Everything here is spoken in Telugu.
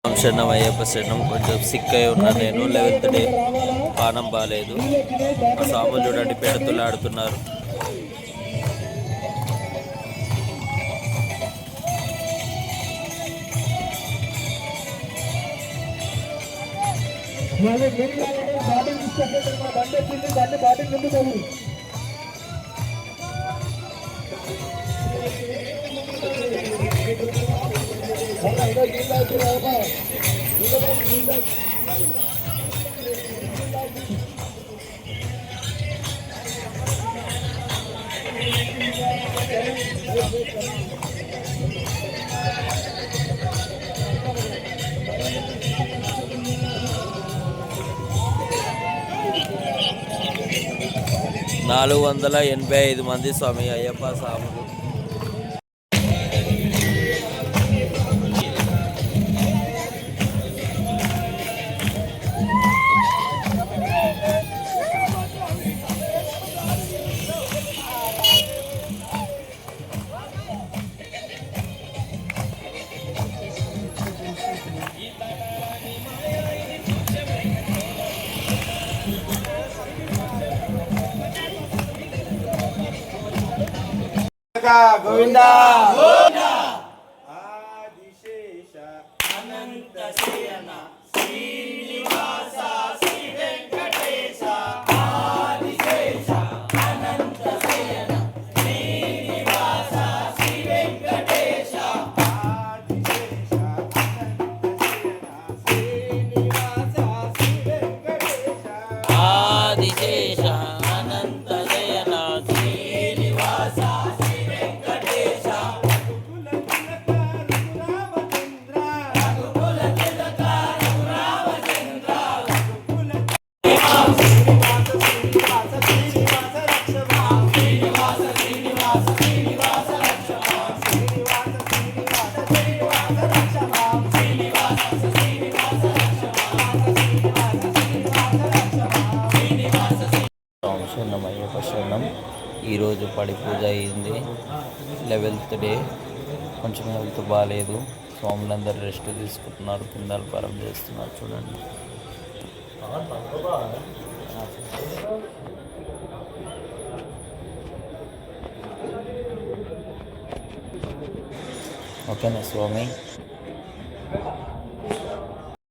శరణం అయ్యప్ప శరణం. కొంచెం సిక్ అయి ఉన్నా నేను. 11th డే పానం బాగాలేదు. ఆ స్వాములు చూడండి పెడుతులాడుతున్నారు. నాలుగు 485 మంది స్వామి అయ్యప్ప స్వాములు. గోవిందా ఆదిశేష అనంత శయన శ్రీనివాస శ్రీ వెంకటేశ ఆదిశేష అనంత శయన శ్రీనివాస శ్రీ వెంకటేశ ఆదిశేష అనంత శయన శ్రీనివాస శ్రీ వెంకటేశ ఆదిశేష అనంత శయన శ్రీనివాస శరణం అయ్యప్ప శరణం. ఈరోజు పడి పూజ అయింది. 11th day. కొంచెం హెల్త్ బాగాలేదు. స్వాములందరూ రెస్ట్ తీసుకుంటున్నారు. కిందాలు పరం చేస్తున్నారు చూడండి. ఓకేనా స్వామి?